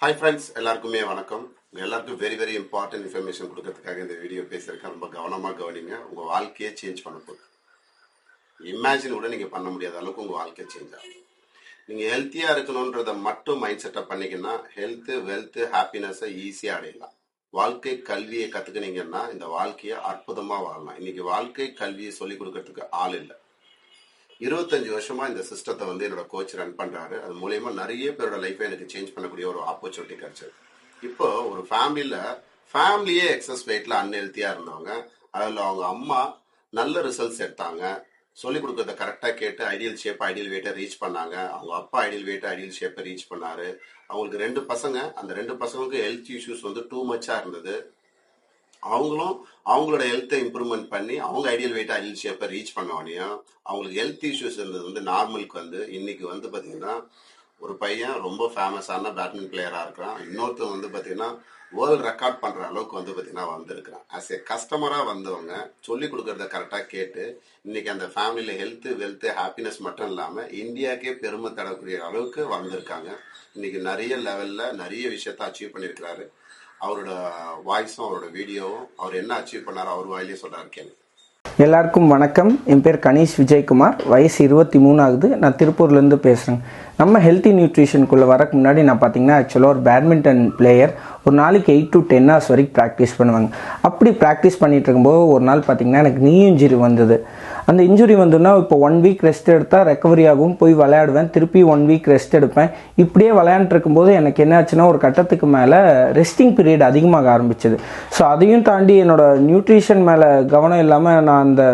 Hi friends, எல்லாருக்குமே வணக்கம். எல்லாருக்கும் வெரி வெரி இம்பார்ட்டன்ட் இன்ஃபர்மேஷன் கொடுக்கறதுக்காக இந்த வீடியோ பேசியிருக்கேன். ரொம்ப கவனமாக கவனிங்க. உங்கள் வாழ்க்கையே சேஞ்ச் பண்ண போகுது. இமேஜின் கூட நீங்கள் பண்ண முடியாத அளவுக்கு உங்கள் வாழ்க்கையை சேஞ்ச் ஆகும். நீங்கள் ஹெல்த்தியாக இருக்கணுன்றதை மட்டும் மைண்ட் செட்டப் பண்ணிங்கன்னா ஹெல்த்து, வெல்த்து, ஹாப்பினஸை ஈஸியாக அடையலாம். வாழ்க்கை கல்வியை கற்றுக்கினீங்கன்னா இந்த வாழ்க்கையை அற்புதமாக வாழலாம். இன்னைக்கு வாழ்க்கை கல்வியை சொல்லிக் கொடுக்கறதுக்கு ஆள் இல்லை. 25 வருஷமா இந்த சிஸ்டத்தை என்னோட கோச் ரன் பண்றாரு. அது மூலயமா நிறைய பேரோட லைஃபை எனக்கு சேஞ்ச் பண்ணக்கூடிய ஒரு ஆப்பர்ச்சுனிட்டி கிடைச்சது. இப்போ ஒரு ஃபேமிலியே எக்ஸஸ் வெயிட்ல அன்ஹெல்த்தியா இருந்தவங்க, அதில் அவங்க அம்மா நல்ல ரிசல்ட்ஸ் எடுத்தாங்க. சொல்லிக் கொடுக்கறத கரெக்டா கேட்டு ஐடியல் ஷேப், ஐடியல் வெயிட்டை ரீச் பண்ணாங்க. அவங்க அப்பா ஐடியல் வெயிட், ஐடியல் ஷேப்பை ரீச் பண்ணாரு. அவங்களுக்கு 2 பசங்க. அந்த 2 பசங்களுக்கு ஹெல்த் இஷ்யூஸ் டூ மச்சா இருந்தது. அவங்களும் அவங்களோட ஹெல்த்தை இம்ப்ரூவ்மெண்ட் பண்ணி அவங்க ஐடியல் வெயிட், ஐடியல் ஷேப்பை ரீச் பண்ண உடனேயும் அவங்களுக்கு ஹெல்த் இஷ்யூஸ் இருந்தது நார்மலுக்கு இன்னைக்கு பார்த்தீங்கன்னா ஒரு பையன் ரொம்ப ஃபேமஸான பேட்மிண்டன் பிளேயராக இருக்கிறான். இன்னொருத்தர் பார்த்தீங்கன்னா வேர்ல்டு ரெக்கார்ட் பண்ணுற அளவுக்கு பார்த்தீங்கன்னா வந்திருக்கிறான். ஆஸ் ஏ கஸ்டமராக வந்தவங்க சொல்லிக் கொடுக்கறத கரெக்டாக கேட்டு இன்னைக்கு அந்த ஃபேமிலியில் ஹெல்த்து, வெல்த்து, ஹாப்பினஸ் மட்டும் இல்லாமல் இந்தியாவுக்கே பெருமை தரக்கூடிய அளவுக்கு வந்திருக்காங்க. இன்னைக்கு நிறைய லெவலில் நிறைய விஷயத்த அச்சீவ் பண்ணியிருக்கிறாரு. அவரோட வாய்ஸும் அவரோட வீடியோவும் அவர் என்ன அச்சீவ் பண்ணாரோ அவர் வாயிலே சொல்றாரு கேள்வி. எல்லாருக்கும் வணக்கம். என் பேர் கணேஷ் விஜயகுமார். வயசு 23 ஆகுது. நான் திருப்பூர்லேருந்து பேசுகிறேன். நம்ம ஹெல்த்தி நியூட்ரிஷனுக்குள்ளே வரக்கு முன்னாடி நான் பார்த்தீங்கன்னா ஆக்சுவலாக ஒரு பேட்மிண்டன் பிளேயர். ஒரு நாளைக்கு 8 to 10 hours வரைக்கும் ப்ராக்டிஸ் பண்ணுவாங்க. அப்படி ப்ராக்டிஸ் பண்ணிகிட்டு இருக்கும்போது ஒரு நாள் பார்த்தீங்கன்னா எனக்கு நீ இன்ஜுரி வந்தது. அந்த இன்ஜுரி வந்துன்னா இப்போ 1 week ரெஸ்ட் எடுத்தால் ரெக்கவரி ஆகும். போய் விளையாடுவேன், திருப்பி 1 week ரெஸ்ட் எடுப்பேன். இப்படியே விளையாண்டுட்டு இருக்கும்போது எனக்கு என்ன ஆச்சுன்னா ஒரு கட்டத்துக்கு மேலே ரெஸ்டிங் பீரியட் அதிகமாக ஆரம்பிச்சது. ஸோ அதையும் தாண்டி என்னோடய நியூட்ரிஷன் மேலே கவனம் இல்லாமல் நான் அந்த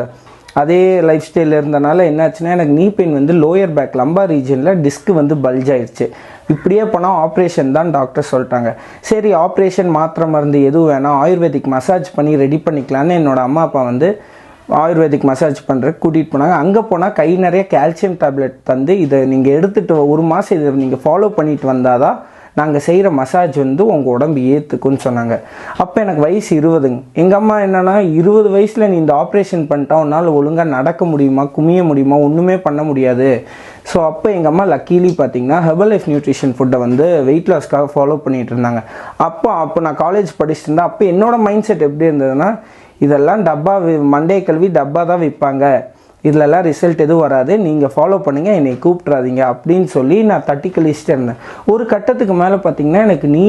அதே லைஃப் ஸ்டைலில் இருந்தனால என்னாச்சுன்னா எனக்கு நீ பெயின் லோயர் பேக் லம்பார் ரீஜனில் டிஸ்க் பல்ஜ் ஆயிடுச்சு. இப்படியே போனால் ஆப்ரேஷன் தான் டாக்டர் சொல்லிட்டாங்க. சரி, ஆப்ரேஷன், மாத்திரை மருந்து எதுவும் வேணாம், ஆயுர்வேதிக் மசாஜ் பண்ணி ரெடி பண்ணிக்கலான்னு என்னோடய அம்மா அப்பா ஆயுர்வேதிக் மசாஜ் பண்ணுறதுக்கு கூட்டிகிட்டு போனாங்க. அங்கே போனால் கை நிறைய கால்சியம் டேப்லெட் தந்து இதை நீங்கள் எடுத்துகிட்டு 1 மாதம் இதை நீங்கள் ஃபாலோ பண்ணிட்டு வந்தால் தான் நாங்கள் செய்கிற மசாஜ் உங்கள் உடம்பு ஏற்றுக்குன்னு சொன்னாங்க. அப்போ எனக்கு வயசு 20. எங்கள் அம்மா என்னென்னா 20 வயசில் நீ இந்த ஆப்ரேஷன் பண்ணிட்டா உன்னால் ஒழுங்காக நடக்க முடியுமா, குமிய முடியுமா, ஒன்றுமே பண்ண முடியாது. ஸோ அப்போ எங்கள் அம்மா லக்கீலி பார்த்தீங்கன்னா ஹெர்பல் லைஃப் நியூட்ரிஷன் ஃபுட்டை வெயிட் லாஸ்க்காக ஃபாலோ பண்ணிகிட்டு இருந்தாங்க. அப்போ நான் காலேஜ் படிச்சுட்டு இருந்தேன். அப்போ என்னோடய மைண்ட் செட் எப்படி இருந்ததுன்னா, இதெல்லாம் டப்பா, மண்டே கல்வி டப்பா தான் விற்பாங்க, இதிலெல்லாம் ரிசல்ட் எதுவும் வராது, நீங்கள் ஃபாலோ பண்ணுங்கள், என்னை கூப்பிட்றாதீங்க அப்படின்னு சொல்லி நான் தட்டி கழிச்சிட்டு இருந்தேன். ஒரு கட்டத்துக்கு மேலே பார்த்திங்கன்னா எனக்கு நீ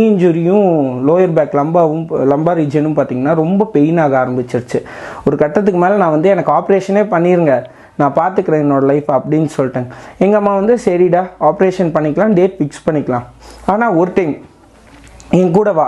இன்ஜுரியும் லோயர் பேக் லம்பார் ரீஜனும் பார்த்திங்கன்னா ரொம்ப பெயின் ஆக ஆரம்பிச்சிருச்சு. ஒரு கட்டத்துக்கு மேலே நான் எனக்கு ஆப்ரேஷனே பண்ணிடுங்க, நான் பார்த்துக்கிறேன் என்னோடய லைஃப் அப்படின்னு சொல்லிட்டேன். எங்கள் அம்மா சரிடா ஆப்ரேஷன் பண்ணிக்கலாம், டேட் ஃபிக்ஸ் பண்ணிக்கலாம், ஆனால் ஒரு டைம் என் கூட வா,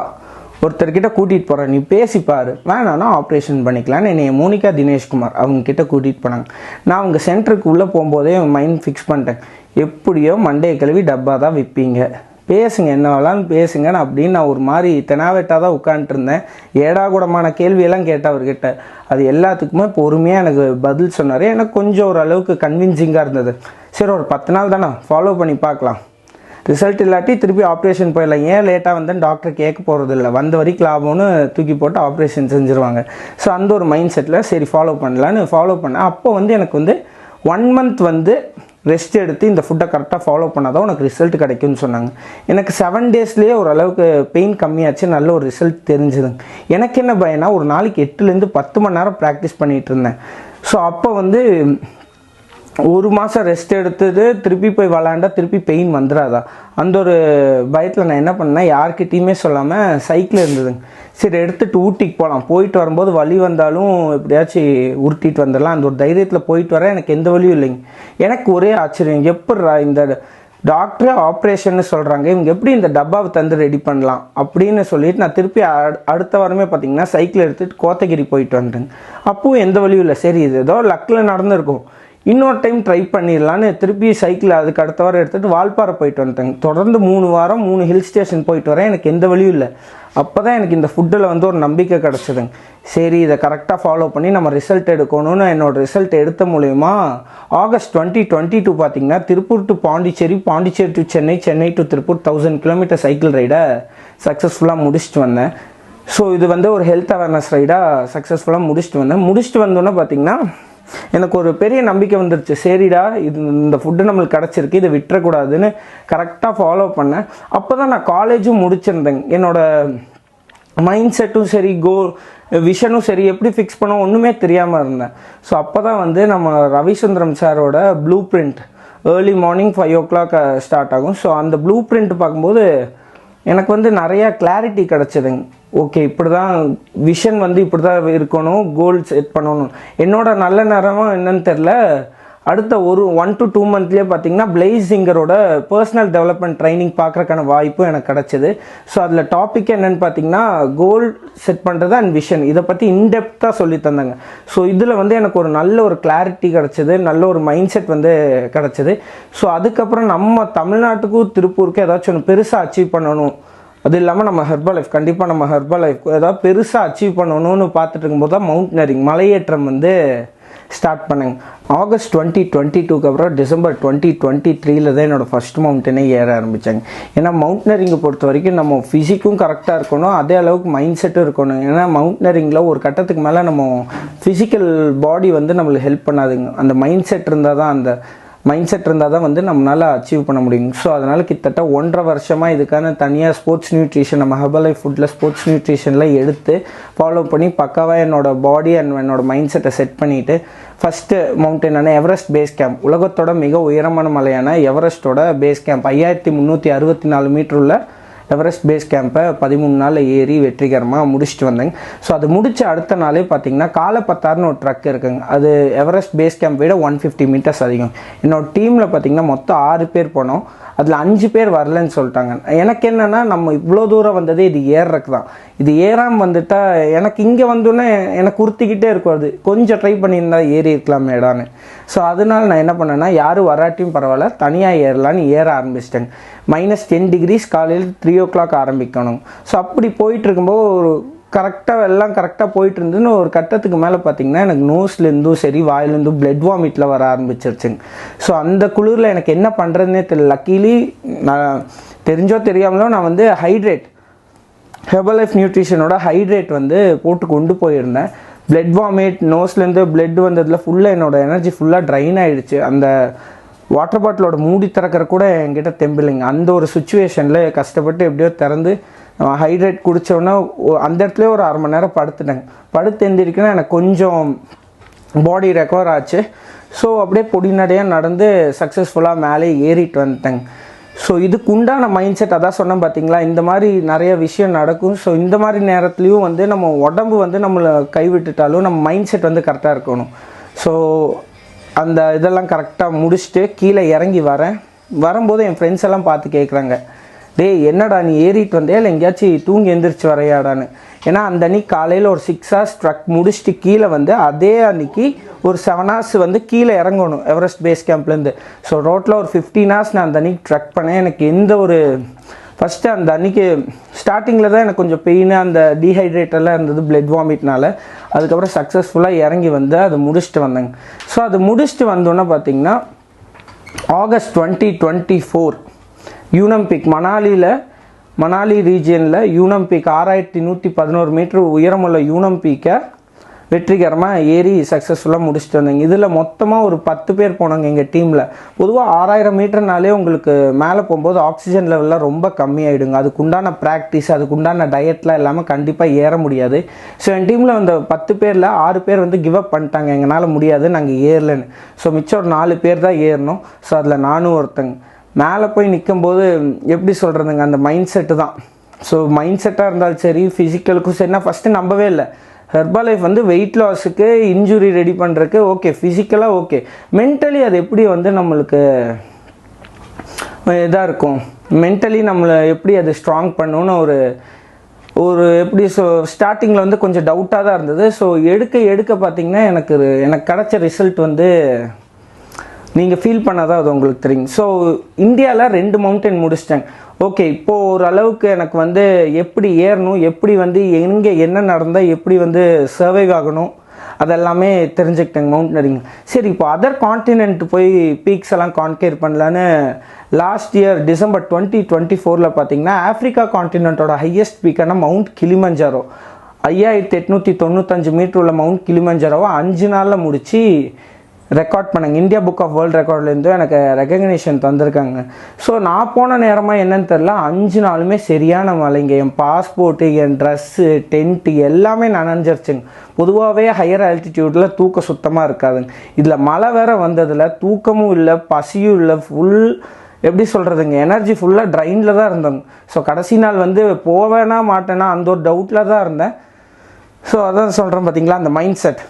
ஒருத்தர்கிட்ட கூட்டிகிட்டு போகிறேன், நீ பேசிப்பார், வேணான்னா ஆப்ரேஷன் பண்ணிக்கலான்னு என்னை மோனிகா தினேஷ்குமார் அவங்கக்கிட்ட கூட்டிகிட்டு போனாங்க. நான் அவங்க சென்டருக்கு உள்ளே போகும்போதே மைண்ட் ஃபிக்ஸ் பண்ணிட்டேன், எப்படியோ மண்டே கழுவி டப்பா தான் விற்பீங்க, பேசுங்க, என்ன வேணாலும் பேசுங்கன்னு அப்படின்னு நான் ஒரு மாதிரி தெனாவெட்டாக தான் உட்காந்துருந்தேன். ஏடாகூடமான கேள்வியெல்லாம் கேட்டேன் அவர்கிட்ட. அது எல்லாத்துக்குமே பொறுமையாக எனக்கு பதில் சொன்னார். எனக்கு கொஞ்சம் ஓரளவுக்கு கன்வின்சிங்காக இருந்தது. சரி, ஒரு 10 நாள் தானே ஃபாலோ பண்ணி பார்க்கலாம், ரிசல்ட் இல்லாட்டி திருப்பி ஆப்ரேஷன் போயிடலாம், ஏன் லேட்டாக வந்தேன்னு டாக்டர் கேட்க போகிறது இல்லை, வந்த வரைக்கும் லாபம்னு தூக்கி போட்டு ஆப்ரேஷன் செஞ்சுருவாங்க. ஸோ அந்த ஒரு மைண்ட் செட்டில் சரி ஃபாலோ பண்ணலான்னு ஃபாலோ பண்ணேன். அப்போ எனக்கு 1 month ரெஸ்ட் எடுத்து இந்த ஃபுட்டை கரெக்டாக ஃபாலோ பண்ணால் தான் உனக்கு ரிசல்ட் கிடைக்கும்னு சொன்னாங்க. எனக்கு 7 daysலேயே ஓரளவுக்கு பெயின் கம்மியாச்சு, நல்ல ஒரு ரிசல்ட் தெரிஞ்சுதுங்க. எனக்கு என்ன பயனா, ஒரு நாளைக்கு 8 to 10 மணி நேரம் ப்ராக்டிஸ் பண்ணிகிட்டு இருந்தேன். ஸோ அப்போ 1 மாதம் ரெஸ்ட் எடுத்தது திருப்பி போய் விளாண்டா திருப்பி பெயின் வந்துடாதா, அந்த ஒரு பயத்தில் நான் என்ன பண்ணேன், யார்கிட்டையுமே சொல்லாமல் சைக்கிள் இருந்ததுங்க, சரி எடுத்துகிட்டு ஊட்டிக்கு போகலாம், போயிட்டு வரும்போது வலி வந்தாலும் எப்படியாச்சும் உருட்டிட்டு வந்துடலாம், அந்த ஒரு தைரியத்தில் போயிட்டு வரேன். எனக்கு எந்த வலியும் இல்லைங்க. எனக்கு ஒரே ஆச்சரியம், எப்படிரா இந்த டாக்டரே ஆப்ரேஷன்னு சொல்கிறாங்க, இவங்க எப்படி இந்த டப்பாவை தந்து ரெடி பண்ணலாம் அப்படின்னு சொல்லிட்டு நான் திருப்பி அடுத்த வாரமே பார்த்திங்கன்னா சைக்கிள் எடுத்துகிட்டு கோத்தகிரி போயிட்டு வந்துட்டேங்க. அப்பவும் எந்த வலியும் இல்லை. சரி, இது ஏதோ லக்கில் நடந்திருக்கும், இன்னொரு டைம் ட்ரை பண்ணிடலான்னு திருப்பி சைக்கிள் அதுக்கு அடுத்த வாரம் எடுத்துகிட்டு வால்பாறை போயிட்டு வந்துட்டேங்க. தொடர்ந்து 3 வாரம் 3 ஹில் ஸ்டேஷன் போயிட்டு வரேன், எனக்கு எந்த வழியும் இல்லை. அப்போ தான் எனக்கு இந்த ஃபுட்டில் ஒரு நம்பிக்கை கிடச்சிதுங்க. சரி, இதை கரெக்டாக ஃபாலோ பண்ணி நம்ம ரிசல்ட் எடுக்கணும்னு என்னோடய ரிசல்ட் எடுத்த மூலயமா ஆகஸ்ட் 2022 பார்த்திங்கன்னா Tiruppur to Pondicherry, Pondicherry to Chennai, Chennai to Tiruppur 1000 kilometre cycle ரைடை சக்ஸஸ்ஃபுல்லாக முடிச்சுட்டு வந்தேன். ஸோ இது ஒரு ஹெல்த் அவேர்னஸ் ரைடாக சக்ஸஸ்ஃபுல்லாக முடிச்சுட்டு வந்தோன்னே பார்த்திங்கன்னா எனக்கு ஒரு பெரிய நம்பிக்கை வந்துருச்சு. சரிடா, இது இந்த ஃபுட்டு நம்மளுக்கு கிடச்சிருக்கு, இதை விட்டுறக்கூடாதுன்னு கரெக்டாக ஃபாலோ பண்ணேன். அப்போ தான் நான் காலேஜும் முடிச்சிருந்தேங்க. என்னோடய மைண்ட் செட்டும் சரி, விஷனும் சரி, எப்படி ஃபிக்ஸ் பண்ண ஒன்றுமே தெரியாமல் இருந்தேன். ஸோ அப்போ தான் வந்து நம்ம ரவிசுந்தரம் சாரோட blue print early morning 5 o'clock start ஆகும். ஸோ அந்த ப்ளூ பிரிண்ட் பார்க்கும்போது எனக்கு வந்து நிறையா கிளாரிட்டி கிடச்சிதுங்க. ஓகே, இப்படி தான் விஷன் வந்து இப்படி தான் இருக்கணும், கோல் செட் பண்ணணும். என்னோட நல்ல நேரமாக என்னன்னு தெரில, அடுத்த 1 to 2 monthலேயே பார்த்தீங்கன்னா பிளேஸ் சிங்கரோட பர்சனல் டெவலப்மெண்ட் ட்ரைனிங் பார்க்குறக்கான வாய்ப்பும் எனக்கு கிடச்சிது. ஸோ அதில் டாபிக் என்னென்னு பார்த்தீங்கன்னா கோல் செட் பண்ணுறது அண்ட் விஷன், இதை பற்றி இன்டெப்த்தாக சொல்லி தந்தாங்க. ஸோ இதில் வந்து எனக்கு ஒரு நல்ல ஒரு கிளாரிட்டி கிடச்சிது, நல்ல ஒரு மைண்ட் செட் வந்து கிடச்சிது. ஸோ அதுக்கப்புறம் நம்ம தமிழ்நாட்டுக்கும் திருப்பூருக்கும் ஏதாச்சும் ஒன்று பெருசாக அச்சீவ் பண்ணணும், அது இல்லாமல் நம்ம ஹெர்பல் லைஃப் கண்டிப்பாக நம்ம ஹெர்பல் லைஃப் ஏதாவது பெருசாக அச்சீவ் பண்ணணும்னு பார்த்துட்டு இருக்கும்போது தான் மவுண்டனரிங் மலையேற்றம் வந்து ஸ்டார்ட் பண்ணுங்க. ஆகஸ்ட் 2022க்கு அப்புறம் டிசம்பர் 2023 தான் என்னோடய ஃபஸ்ட் மவுண்டனே ஏற ஆரம்பித்தாங்க. ஏன்னா மவுண்டனரிங்கை பொறுத்த வரைக்கும் நம்ம ஃபிசிக்கும் கரெக்டாக இருக்கணும், அதே அளவுக்கு மைண்ட் செட்டும் இருக்கணும். ஏன்னா மவுண்டனரிங்கில் ஒரு கட்டத்துக்கு மேலே நம்ம ஃபிசிக்கல் பாடி வந்து நம்மளுக்கு ஹெல்ப் பண்ணாதுங்க. அந்த மைண்ட் செட் இருந்தால் தான் வந்து நம்மளால் அச்சீவ் பண்ண முடியும். ஸோ அதனால் கிட்டத்தட்ட 1.5 வருஷமாக இதுக்கான தனியாக ஸ்போர்ட்ஸ் நியூட்ரிஷன் நம்ம ஹெர்பல் லைஃப் ஃபுட்டில் ஸ்போர்ட்ஸ் நியூட்ரிஷனில் எடுத்து ஃபாலோ பண்ணி பக்காவாக என்னோடய பாடி அண்ட் என்னோடய மைண்ட் செட்டை செட் பண்ணிவிட்டு ஃபஸ்ட்டு மவுண்டனான எவரெஸ்ட் பேஸ் கேம்ப், உலகத்தோட மிக உயரமான மலையான எவரெஸ்ட்டோட பேஸ் கேம்ப் 5364 மீட்டர் உள்ள எவரெஸ்ட் பேஸ் கேம்பை 13 நாளில் ஏறி வெற்றிகரமாக முடிச்சுட்டு வந்தேங்க. ஸோ அது முடித்த அடுத்த நாளே பார்த்தீங்கன்னா காலப்பத்தார்னு ஒரு ட்ரக் இருக்குங்க. அது எவரெஸ்ட் பேஸ் கேம்ப் விட 150 மீட்டர்ஸ் அதிகம். என்னோட டீமில் பார்த்தீங்கன்னா மொத்தம் 6 பேர் போனோம். அதில் 5 பேர் வரலன்னு சொல்லிட்டாங்க. எனக்கு என்னென்னா, நம்ம இவ்வளோ தூரம் வந்ததே இது ஏறுறதுக்கு தான். இது ஏறாமல் வந்துட்டால் எனக்கு இங்கே வந்தோன்னே எனக்கு உறுத்திக்கிட்டே இருக்கும், அது கொஞ்சம் ட்ரை பண்ணியிருந்தா ஏறி இருக்கலாமே இடான்னு. ஸோ அதனால் நான் என்ன பண்ணேன்னா, யாரும் வராட்டியும் பரவாயில்ல, தனியாக ஏறலான்னு ஏற ஆரம்பிச்சிட்டேங்க. -10 degrees காலையில் 3 o'clock ஆரம்பிக்கணும். ஸோ அப்படி போயிட்டு இருக்கும்போது ஒரு எல்லாம் கரெக்டாக போயிட்டு இருந்துன்னு ஒரு கட்டத்துக்கு மேலே பார்த்தீங்கன்னா எனக்கு நோஸ்லேருந்தும் சரி வாயிலேருந்தும் பிளட் வாமிட்டில் வர ஆரம்பிச்சிருச்சுங்க. ஸோ அந்த குளிரில் எனக்கு என்ன பண்ணுறதுனே தெரியல. லக்கீலி நான் தெரிஞ்சோ தெரியாமலோ நான் வந்து ஹெர்பல் லைஃப் நியூட்ரிஷனோட ஹைட்ரேட் வந்து போட்டு கொண்டு போயிருந்தேன். பிளட் வாமிட், நோஸ்லேருந்து பிளட் வந்ததில் ஃபுல்லாக என்னோடய எனர்ஜி ஃபுல்லாக ட்ரைன் ஆகிடுச்சு. அந்த வாட்டர் பாட்டிலோட மூடி திறக்கிற கூட என்கிட்ட தெம்பில்லைங்க. அந்த ஒரு சுச்சுவேஷனில் கஷ்டப்பட்டு எப்படியோ திறந்து ஹைட்ரேட் குடித்தோன்னா அந்த இடத்துல ஒரு 1/2 மணி நேரம் படுத்து எந்திரிக்கணும். எனக்கு கொஞ்சம் பாடி ரெக்கவர் ஆச்சு. ஸோ அப்படியே பொடிநடையாக நடந்து சக்ஸஸ்ஃபுல்லாக மேலே ஏறிட்டு வந்துட்டேங்க. ஸோ இதுக்கு உண்டான மைண்ட் செட் அதான் சொன்னேன் பார்த்தீங்களா, இந்த மாதிரி நிறைய விஷயம் நடக்கும். ஸோ இந்த மாதிரி நேரத்துலையும் வந்து நம்ம உடம்பு வந்து நம்மளை கைவிட்டுட்டாலும் நம்ம மைண்ட் செட் வந்து கரெக்டாக இருக்கணும். ஸோ அந்த இதெல்லாம் கரெக்டாக முடிச்சுட்டு கீழே இறங்கி வரும்போது என் ஃப்ரெண்ட்ஸ் எல்லாம் பார்த்து கேட்குறாங்க, டேய் என்னடா நீ ஏறிட்டு வந்தே இல்லை எங்கேயாச்சும் தூங்கி எந்திரிச்சு வரையாடான்னு. ஏன்னா அந்த அன்றைக்கி காலையில் ஒரு 6 hours ட்ரக் முடிச்சுட்டு கீழே வந்து அதே அன்றைக்கி ஒரு 7 hours வந்து கீழே இறங்கணும் எவரெஸ்ட் பேஸ் கேம்ப்லேருந்து. ஸோ ரோட்டில் ஒரு 15 hours நான் அந்த அன்றைக்கி ட்ரக் பண்ணேன். எனக்கு எந்த ஒரு ஃபஸ்ட்டு அந்த அன்றைக்கி ஸ்டார்டிங்கில் தான் எனக்கு கொஞ்சம் பெயின், அந்த டீஹைட்ரேட்டெல்லாம் இருந்தது பிளட் வாமிட்னால. அதுக்கப்புறம் சக்ஸஸ்ஃபுல்லாக இறங்கி வந்து அதை முடிச்சுட்டு வந்தேங்க. ஸோ அது முடிச்சுட்டு வந்தோன்னே பார்த்திங்கன்னா ஆகஸ்ட் 2024 யூனம் பீக் மணாலி ரீஜியனில் யூனம் பீக் 6111 மீட்டர் உயரமுள்ள யூனம் பீக்கை வெற்றிகரமாக ஏறி சக்ஸஸ்ஃபுல்லாக முடிச்சுட்டு வந்தேங்க. இதில் மொத்தமாக ஒரு 10 பேர் போனாங்க எங்கள் டீமில். பொதுவாக 6000 மீட்டர்னாலே உங்களுக்கு மேலே போகும்போது ஆக்சிஜன் லெவலில் ரொம்ப கம்மியாயிடுங்க. அதுக்குண்டான ப்ராக்டிஸ், அதுக்குண்டான டயட்லாம் இல்லாமல் கண்டிப்பாக ஏற முடியாது. ஸோ என் டீமில் அந்த 10 பேரில் 6 பேர் வந்து கிவ் அப் பண்ணிட்டாங்க, எங்களால் முடியாது, நாங்கள் ஏறலன்னு. ஸோ மிச்சம் ஒரு 4 பேர் தான் ஏறணும். ஸோ அதில் நானும் ஒருத்தங்க. மேலே போய் நிற்கும்போது எப்படி சொல்கிறதுங்க, அந்த மைண்ட் செட்டு தான். ஸோ மைண்ட் செட்டாக இருந்தாலும் சரி, ஃபிசிக்கலுக்கும் சரி, நான் ஃபஸ்ட்டு நம்பவே இல்லை. ஹெர்பல் லைஃப் வந்து வெயிட் லாஸுக்கு, இன்ஜுரி ரெடி பண்ணுறதுக்கு ஓகே, ஃபிசிக்கலாக ஓகே, மென்டலி அது எப்படி வந்து நம்மளுக்கு இதாக இருக்கும், மென்டலி நம்மளை எப்படி அது ஸ்ட்ராங் பண்ணணும்னு ஒரு எப்படி ஸ்டார்டிங்கில் வந்து கொஞ்சம் டவுட்டாக தான் இருந்தது. ஸோ எடுக்க பார்த்திங்கன்னா எனக்கு கிடச்ச ரிசல்ட் வந்து நீங்கள் ஃபீல் பண்ணாதான் அது உங்களுக்கு தெரியும். ஸோ இந்தியாவில் 2 மவுண்டன் முடிச்சிட்டேங்க. ஓகே, இப்போது ஓரளவுக்கு எனக்கு வந்து எப்படி ஏறணும், எப்படி வந்து எங்கே என்ன நடந்தால் எப்படி வந்து சர்வைவ் ஆகணும் அதெல்லாமே தெரிஞ்சுக்கிட்டேங்க மவுண்டனரிங். சரி, இப்போ அதர் கான்டினென்ட் போய் பீக்ஸ் எல்லாம் கான்கேர் பண்ணலான்னு லாஸ்ட் இயர் டிசம்பர் 2024 பார்த்தீங்கன்னா ஆஃப்ரிக்கா கான்டினென்ட்டோட ஹையஸ்ட் பீக்கான மவுண்ட் கிளிமஞ்சாரோ 5895 மீட்டர் உள்ள மவுண்ட் கிளிமஞ்சாரோவை 5 நாளில் முடித்து ரெக்கார்ட் பண்ணாங்க. இந்தியா புக் ஆஃப் வேர்ல்டு ரெக்கார்ட்லேருந்தும் எனக்கு ரெகக்னேஷன் தந்திருக்காங்க. ஸோ நான் போன நேரமாக என்னன்னு தெரில, 5 நாளுமே சரியான மழைங்க. என் பாஸ்போர்ட்டு, என் ட்ரெஸ்ஸு, டென்ட்டு எல்லாமே நனைஞ்சிருச்சுங்க. பொதுவாகவே ஹையர் ஆல்டிடியூடில் தூக்கம் சுத்தமாக இருக்காதுங்க. இதில் மழை வேற வந்ததில் தூக்கமும் இல்லை, பசியும் இல்லை, ஃபுல் எப்படி சொல்கிறதுங்க, எனர்ஜி ஃபுல்லாக ட்ரைனில் தான் இருந்தோங்க. ஸோ கடைசி நாள் வந்து போவேனா மாட்டேனா அந்த ஒரு டவுட்டில் தான் இருந்தேன். ஸோ அதான் சொல்கிறேன் பார்த்தீங்களா, அந்த மைண்ட் செட்.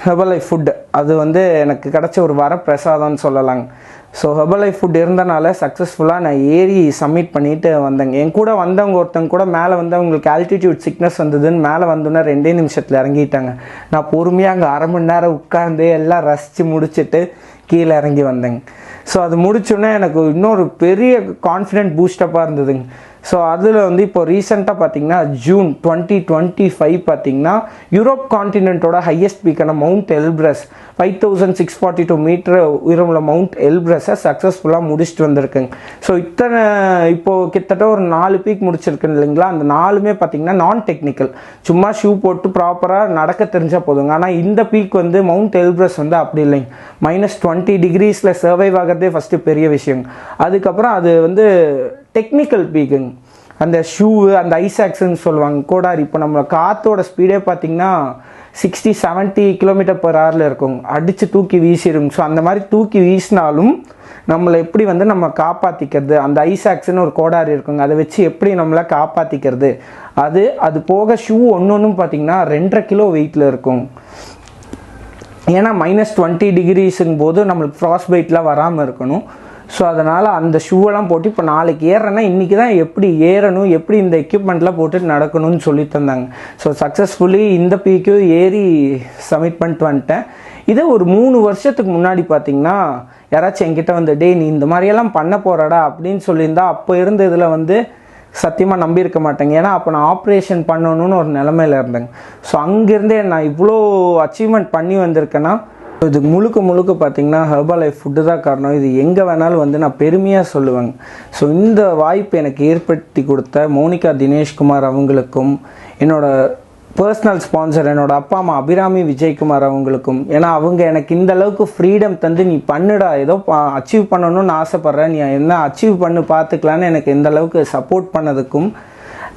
ஹெர்பலைஃப் ஃபுட் அது வந்து எனக்கு கிடச்ச ஒரு வரப்பிரசாதம்னு சொல்லலாங்க. ஸோ ஹெர்பலைஃப் ஃபுட் இருந்தனால சக்ஸஸ்ஃபுல்லாக நான் ஏறி சப்மிட் பண்ணிவிட்டு வந்தேங்க. என் கூட வந்தவங்க ஒருத்தங்க கூட மேலே வந்து அவங்களுக்கு ஆல்டிடியூட் சிக்னஸ் வந்ததுன்னு மேலே வந்தோன்னா 2 நிமிஷத்தில் இறங்கிட்டாங்க. நான் பொறுமையாக அங்கே அரை மணி நேரம் உட்காந்து எல்லாம் ரசித்து முடிச்சுட்டு கீழே இறங்கி வந்தேங்க. ஸோ அது முடிச்சோன்னே எனக்கு இன்னொரு பெரிய கான்ஃபிடென்ட் பூஸ்டப்பாக இருந்ததுங்க. ஸோ அதில் வந்து இப்போ ரீசெண்டாக பார்த்தீங்கன்னா ஜூன் 2025 பார்த்தீங்கன்னா யூரோப் கான்டினென்ட்டோட ஹையஸ்ட் பீக்கான மவுண்ட் எல்ப்ரஸ் 5642 மீட்டர் உயரமுள்ள மவுண்ட் எல்ப்ரஸை சக்ஸஸ்ஃபுல்லாக முடிச்சுட்டு வந்திருக்குங்க. ஸோ இப்போது கிட்டத்தட்ட ஒரு 4 பீக் முடிச்சிருக்கேன் இல்லைங்களா. அந்த 4மே பார்த்தீங்கன்னா நான் டெக்னிக்கல், சும்மா ஷூ போட்டு ப்ராப்பராக நடக்க தெரிஞ்சால் போதுங்க. ஆனால் இந்த பீக் வந்து மவுண்ட் எல்ப்ரஸ் வந்து அப்படி இல்லைங்க. -20 டிகிரிஸில் சர்வைவ் ஆகிறதே ஃபஸ்ட்டு பெரிய விஷயம். அதுக்கப்புறம் அது வந்து டெக்னிக்கல் பீக்குங்க. அந்த ஷூ, அந்த ஐசாக்ஸ்ன்னு சொல்லுவாங்க, கோடாரி. இப்போ நம்ம காற்றோட ஸ்பீடே பார்த்திங்கன்னா 60-70 km/h இருக்கும், அடித்து தூக்கி வீசிடுங்க. ஸோ அந்த மாதிரி தூக்கி வீசினாலும் நம்மளை எப்படி வந்து நம்ம காப்பாற்றிக்கிறது, அந்த ஐசாக்ஸ்ன்னு ஒரு கோடாரி இருக்குங்க, அதை வச்சு எப்படி நம்மளை காப்பாற்றிக்கிறது. அது போக ஷூ ஒன்றும் பார்த்திங்கன்னா 2.5 கிலோ வெயிட்டில் இருக்கும். ஏன்னா -20 டிகிரிஸுங்கும் போது நம்மளுக்கு ஃப்ராஸ்ட் பைட்லாம் வராமல் இருக்கணும். ஸோ அதனால் அந்த ஷூவெல்லாம் போட்டு இப்போ நாளைக்கு ஏறுறேன்னா இன்றைக்கி தான் எப்படி ஏறணும், எப்படி இந்த எக்யூப்மெண்ட்லாம் போட்டு நடக்கணும்னு சொல்லி தந்தாங்க. ஸோ சக்ஸஸ்ஃபுல்லி இந்த பீக்கும் ஏறி சப்மிட் பண்ணிட்டு வந்துட்டேன். இதே ஒரு 3 வருஷத்துக்கு முன்னாடி பார்த்திங்கன்னா யாராச்சும் என்கிட்ட வந்து டே நீ இந்த மாதிரியெல்லாம் பண்ண போகிறடா அப்படின்னு சொல்லியிருந்தா அப்போ இருந்த இதில் வந்து சத்தியமாக நம்பியிருக்க மாட்டேங்க. ஏன்னா அப்போ நான் ஆப்ரேஷன் பண்ணணும்னு ஒரு நிலமையில் இருந்தேங்க. ஸோ அங்கேருந்தே நான் இவ்வளோ அச்சீவ்மெண்ட் பண்ணி வந்திருக்கேன்னா இது முழுக்க பார்த்திங்கன்னா ஹெர்பலைஃப் ஃபுட்டு தான் காரணம். இது எங்கே வேணாலும் வந்து நான் பெருமையாக சொல்லுவேங்க. ஸோ இந்த வாய்ப்பு எனக்கு ஏற்படுத்தி கொடுத்த மோனிகா தினேஷ்குமார் அவங்களுக்கும், என்னோடய பர்சனல் ஸ்பான்சர் என்னோடய அப்பா அம்மா அபிராமி விஜயகுமார் அவங்களுக்கும், ஏன்னா அவங்க எனக்கு இந்த அளவுக்கு ஃப்ரீடம் தந்து நீ பண்ணுடா, ஏதோ அச்சீவ் பண்ணணும்னு ஆசைப்பட்றேன், நீ என்ன அச்சீவ் பண்ணு பார்த்துக்கலான்னு எனக்கு இந்த அளவுக்கு சப்போர்ட் பண்ணதுக்கும்,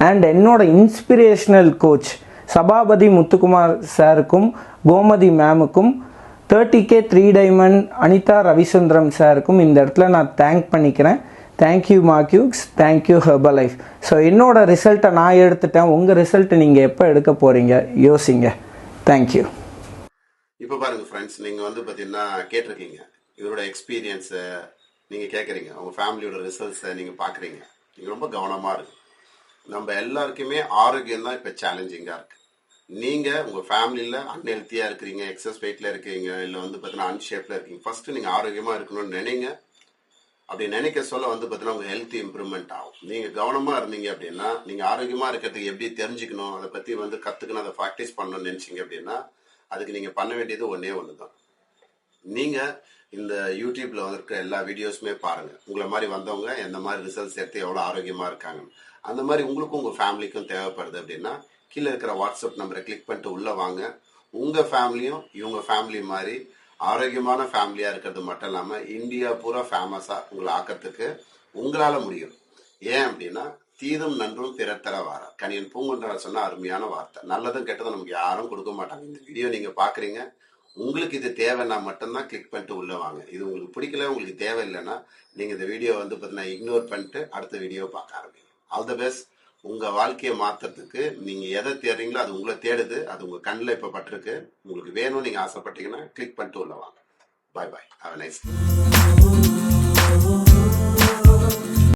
அண்ட் என்னோட இன்ஸ்பிரேஷனல் கோச் சபாபதி முத்துக்குமார் சாருக்கும், கோமதி மேமுக்கும், 30K 3 டைமண்ட் அனிதா ரவிசுந்தரம் சாருக்கும் இந்த இடத்துல நான் தேங்க் பண்ணிக்கிறேன். தேங்க்யூ மார்க்யூக்ஸ், தேங்க்யூ ஹெர்பலைஃப். ஸோ என்னோட ரிசல்ட்டை நான் எடுத்துட்டேன். உங்கள் ரிசல்ட்டை நீங்கள் எப்போ எடுக்க போகிறீங்க யோசிங்க. தேங்க்யூ. இப்போ பாருங்க ஃப்ரெண்ட்ஸ், நீங்கள் வந்து பார்த்தீங்கன்னா கேட்டிருக்கீங்க இவரோட எக்ஸ்பீரியன்ஸை நீங்கள் கேட்குறீங்க, உங்கள் ஃபேமிலியோட ரிசல்ட்ஸை நீங்கள் பார்க்குறீங்க. நீங்கள் ரொம்ப கவனமாக இருக்கு. நம்ம எல்லாருக்குமே ஆரோக்கியம் தான் இப்போ சேலஞ்சிங்காக இருக்குது. நீங்கள் உங்கள் ஃபேமிலியில் அன்ஹெல்த்தியாக இருக்கிறீங்க, எக்ஸஸ் வெயிட்டில் இருக்கீங்க, இல்லை வந்து பார்த்தீங்கன்னா அன்ஷேப்பில் இருக்கீங்க. ஃபஸ்ட்டு நீங்கள் ஆரோக்கியமாக இருக்கணும்னு நினைங்க. அப்படி நினைக்க சொல்ல வந்து பார்த்தீங்கன்னா உங்கள் ஹெல்த் இம்ப்ரூவ்மெண்ட் ஆகும். நீங்கள் கவனமாக இருந்தீங்க அப்படின்னா, நீங்கள் ஆரோக்கியமாக இருக்கிறதுக்கு எப்படி தெரிஞ்சுக்கணும், அதை பற்றி வந்து கற்றுக்கணும், அதை ப்ராக்டிஸ் பண்ணணும்னு நினச்சிங்க அப்படின்னா அதுக்கு நீங்கள் பண்ண வேண்டியது ஒன்று தான். நீங்கள் இந்த யூடியூப்பில் வந்திருக்க எல்லா வீடியோஸுமே பாருங்கள். உங்களை மாதிரி வந்தவங்க எந்த மாதிரி ரிசல்ட்ஸ் எடுத்து எவ்வளோ ஆரோக்கியமாக இருக்காங்க, அந்த மாதிரி உங்களுக்கும் உங்கள் ஃபேமிலிக்கும் தேவைப்படுது அப்படின்னா கீழே இருக்கிற வாட்ஸ்அப் நம்பரை கிளிக் பண்ணிட்டு உள்ளே வாங்க. உங்கள் ஃபேமிலியும் இவங்க ஃபேமிலி மாதிரி ஆரோக்கியமான ஃபேமிலியாக இருக்கிறது மட்டும் இல்லாமல் இந்தியா பூரா ஃபேமஸாக உங்களை ஆக்கிறதுக்கு உங்களால் முடியும். ஏன் அப்படின்னா தீதும் நன்றும் பிறர் தர வார கணியன் பூங்குன்றவர் சொன்ன அருமையான வார்த்தை. நல்லதும் கெட்டதும் நமக்கு யாரும் கொடுக்க மாட்டாங்க. இந்த வீடியோ நீங்கள் பார்க்குறீங்க, உங்களுக்கு இது தேவைன்னா மட்டும்தான் கிளிக் பண்ணிட்டு உள்ளே வாங்க. இது உங்களுக்கு பிடிக்கல, உங்களுக்கு தேவையில்லைன்னா நீங்கள் இந்த வீடியோ வந்து பார்த்தீங்கன்னா இக்னோர் பண்ணிட்டு அடுத்த வீடியோ பார்க்க ஆரம்பிங்க. All the best. உங்கள் வாழ்க்கையை மாற்றுறதுக்கு நீங்கள் எதை தேடுறீங்களோ அது உங்களை தேடுது. அது உங்கள் கண்ணில் இப்போ பட்டிருக்கு. உங்களுக்கு வேணும்னு நீங்கள் ஆசைப்பட்டீங்கன்னா கிளிக் பண்ணிட்டு உள்ள வாங்க. Bye bye. Have a nice day.